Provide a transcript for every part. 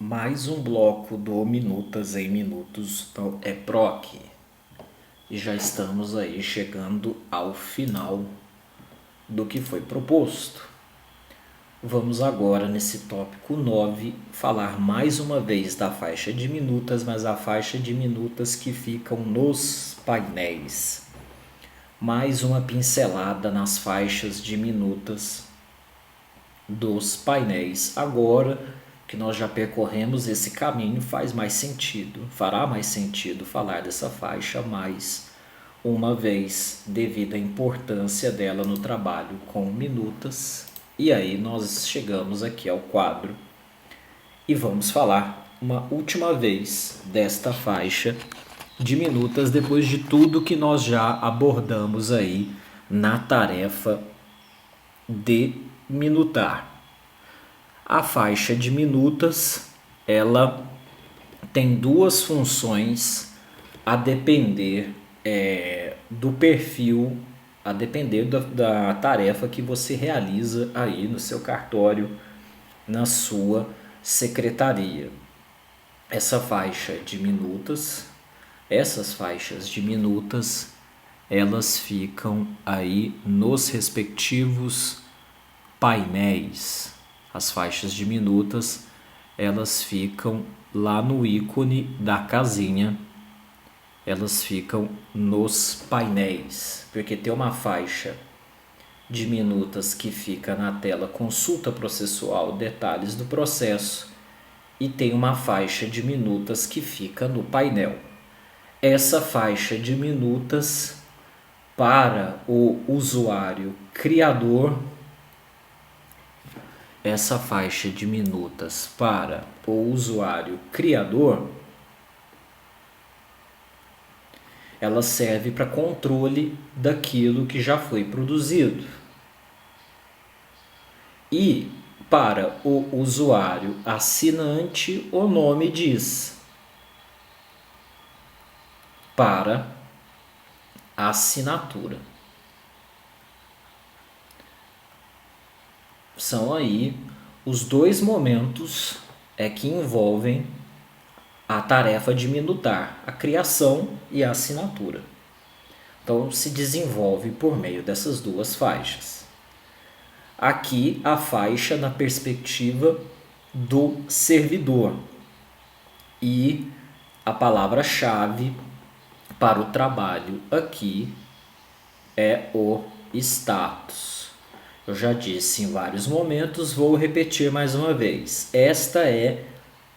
Mais um bloco do Minutas em Minutos no EPROC. E já estamos aí chegando ao final do que foi proposto. Vamos agora, nesse tópico 9, falar mais uma vez da faixa de minutas, mas a faixa de minutas que ficam nos painéis. Mais uma pincelada nas faixas de minutas dos painéis. Agora que nós já percorremos esse caminho, fará mais sentido falar dessa faixa mais uma vez, devido à importância dela no trabalho com minutas. E aí nós chegamos aqui ao quadro e vamos falar uma última vez desta faixa de minutas, depois de tudo que nós já abordamos aí na tarefa de minutar. A faixa de minutas, ela tem duas funções a depender do perfil, a depender da tarefa que você realiza aí no seu cartório, na sua secretaria. Essas faixas de minutas, elas ficam aí nos respectivos painéis. As faixas de minutas, elas ficam lá no ícone da casinha, elas ficam nos painéis, porque tem uma faixa de minutas que fica na tela consulta processual, detalhes do processo, e tem uma faixa de minutas que fica no painel. Essa faixa de minutas para o usuário criador, essa faixa de minutas para o usuário criador, ela serve para controle daquilo que já foi produzido. E para o usuário assinante, o nome diz para a assinatura. São aí os dois momentos que envolvem a tarefa de minutar, a criação e a assinatura. Então, se desenvolve por meio dessas duas faixas. Aqui, a faixa na perspectiva do servidor. E a palavra-chave para o trabalho aqui é o status. Eu já disse em vários momentos, vou repetir mais uma vez. Esta é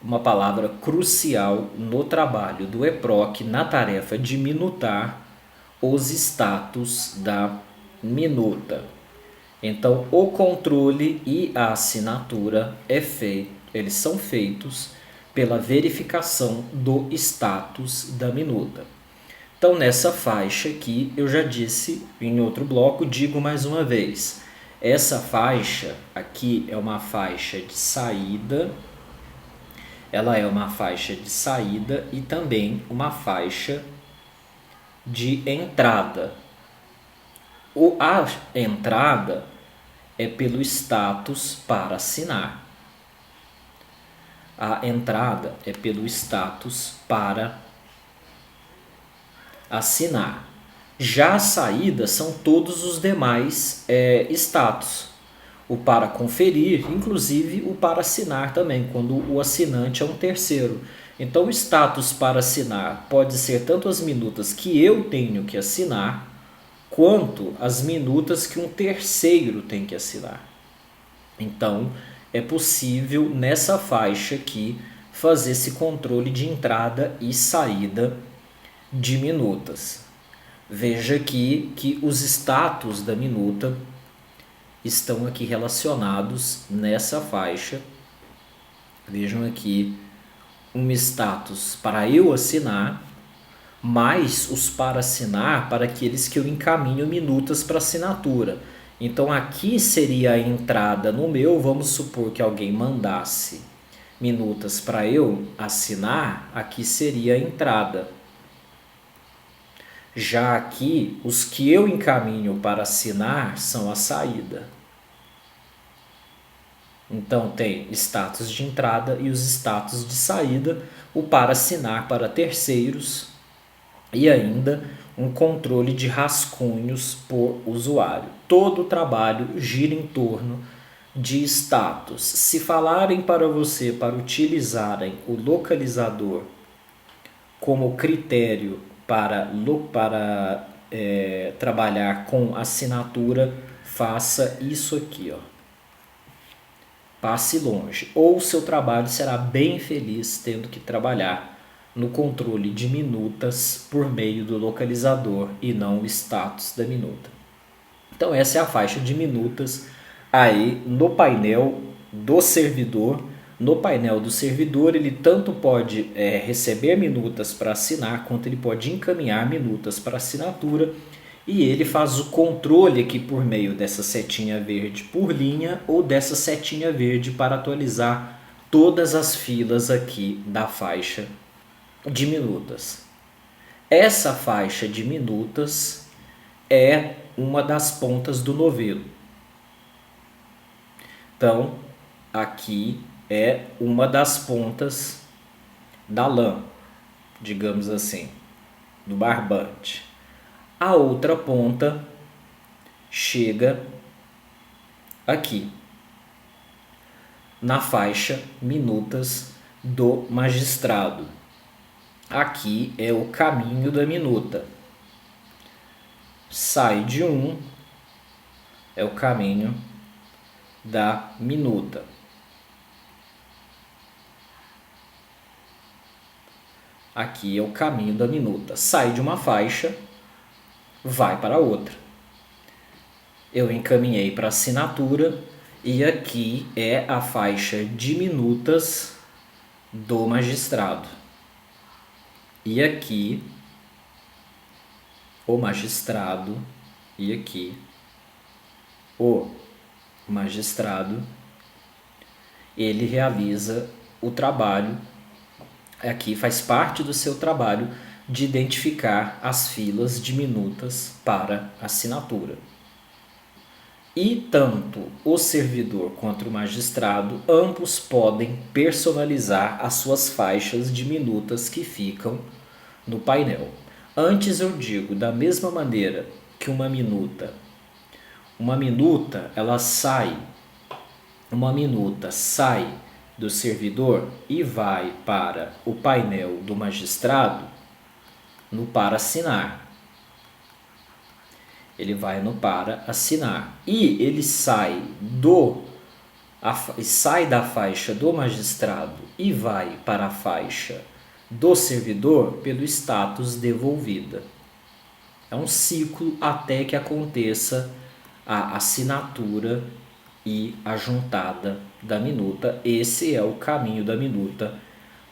uma palavra crucial no trabalho do EPROC na tarefa de minutar os status da minuta. Então, o controle e a assinatura eles são feitos pela verificação do status da minuta. Então, nessa faixa aqui, eu já disse em outro bloco, digo mais uma vez. Essa faixa aqui é uma faixa de saída, ela é uma faixa de saída e também uma faixa de entrada. A entrada é pelo status para assinar. A entrada é pelo status para assinar. Já a saída são todos os demais status. O para conferir, inclusive o para assinar também, quando o assinante é um terceiro. Então, o status para assinar pode ser tanto as minutas que eu tenho que assinar, quanto as minutas que um terceiro tem que assinar. Então, é possível nessa faixa aqui fazer esse controle de entrada e saída de minutas. Veja aqui que os status da minuta estão aqui relacionados nessa faixa. Vejam aqui um status para eu assinar, mais os para assinar para aqueles que eu encaminho minutas para assinatura. Então aqui seria a entrada no meu, vamos supor que alguém mandasse minutas para eu assinar, aqui seria a entrada. Já aqui, os que eu encaminho para assinar são a saída. Então tem status de entrada e os status de saída, o para assinar para terceiros e ainda um controle de rascunhos por usuário. Todo o trabalho gira em torno de status. Se falarem para você para utilizarem o localizador como critério para trabalhar com assinatura, faça isso aqui, ó. Passe longe, ou seu trabalho será bem feliz tendo que trabalhar no controle de minutas por meio do localizador e não o status da minuta. Então essa é a faixa de minutas aí no painel do servidor. No painel do servidor ele tanto pode receber minutas para assinar, quanto ele pode encaminhar minutas para assinatura. E ele faz o controle aqui por meio dessa setinha verde por linha ou dessa setinha verde para atualizar todas as filas aqui da faixa de minutas. Essa faixa de minutas é uma das pontas do novelo. Então, aqui é uma das pontas da lã, digamos assim, do barbante. A outra ponta chega aqui, na faixa minutas do magistrado. Aqui é o caminho da minuta. Sai de um, é o caminho da minuta. Aqui é o caminho da minuta. Sai de uma faixa, vai para outra. Eu encaminhei para assinatura e aqui é a faixa de minutas do magistrado. E aqui o magistrado e aqui o magistrado, ele realiza o trabalho, aqui faz parte do seu trabalho de identificar as filas de minutas para assinatura. E tanto o servidor quanto o magistrado, ambos podem personalizar as suas faixas de minutas que ficam no painel. Antes eu digo, da mesma maneira que uma minuta sai do servidor e vai para o painel do magistrado no para assinar. Ele vai no para assinar e ele sai da faixa do magistrado e vai para a faixa do servidor pelo status devolvida. É um ciclo até que aconteça a assinatura e a juntada da minuta. Esse é o caminho da minuta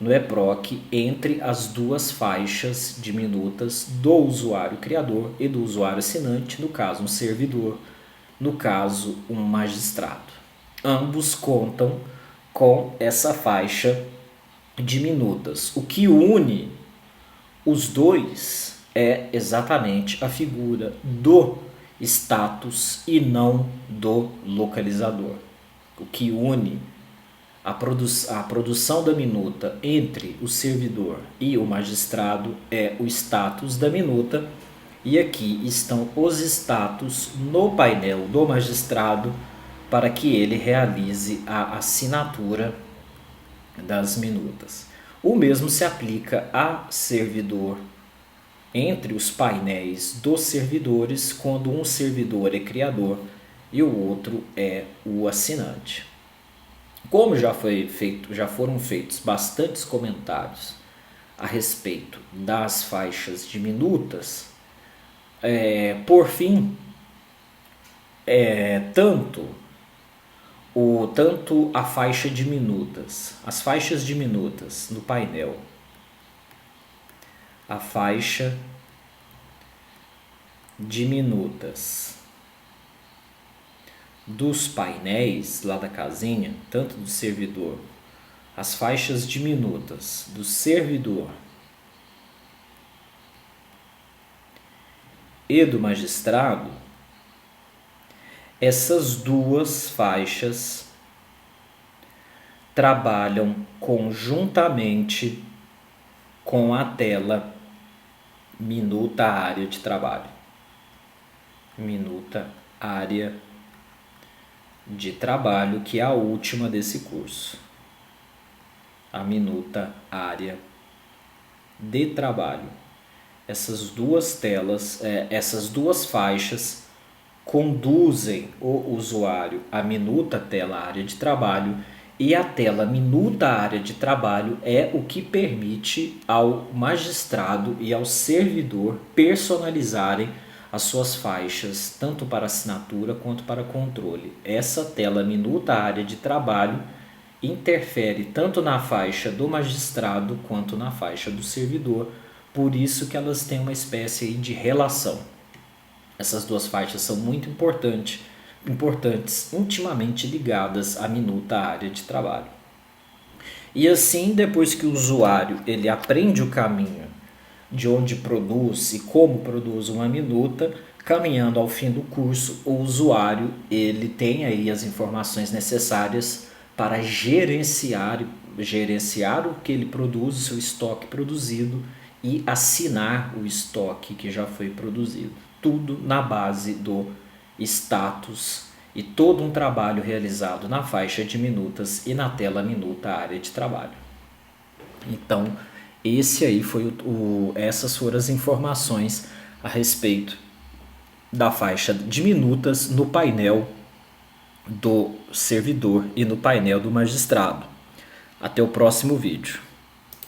no EPROC entre as duas faixas de minutas do usuário criador e do usuário assinante, no caso um servidor, no caso um magistrado. Ambos contam com essa faixa de minutas. O que une os dois é exatamente a figura do status e não do localizador. O que une a produção da minuta entre o servidor e o magistrado é o status da minuta, e aqui estão os status no painel do magistrado para que ele realize a assinatura das minutas. O mesmo se aplica a servidor entre os painéis dos servidores, quando um servidor é criador e o outro é o assinante. Como já foram feitos bastantes comentários a respeito das faixas de minutas, por fim, tanto a faixa de minutas, as faixas de minutas no painel, a faixa de minutas dos painéis lá da casinha, tanto do servidor, as faixas de minutas do servidor e do magistrado, essas duas faixas trabalham conjuntamente com a tela minuta área de trabalho. Minuta área de trabalho, que é a última desse curso. A minuta área de trabalho. Essas duas telas, essas duas faixas conduzem o usuário à minuta tela área de trabalho, e a tela minuta área de trabalho é o que permite ao magistrado e ao servidor personalizarem as suas faixas, tanto para assinatura quanto para controle. Essa tela minuta área de trabalho interfere tanto na faixa do magistrado quanto na faixa do servidor, por isso que elas têm uma espécie de relação. Essas duas faixas são muito importantes, intimamente ligadas à minuta área de trabalho. E assim, depois que o usuário ele aprende o caminho de onde produz e como produz uma minuta, caminhando ao fim do curso, o usuário ele tem aí as informações necessárias para gerenciar o que ele produz, o seu estoque produzido, e assinar o estoque que já foi produzido. Tudo na base do status e todo um trabalho realizado na faixa de minutas e na tela minuta área de trabalho. Então, essas foram as informações a respeito da faixa de minutas no painel do servidor e no painel do magistrado. Até o próximo vídeo.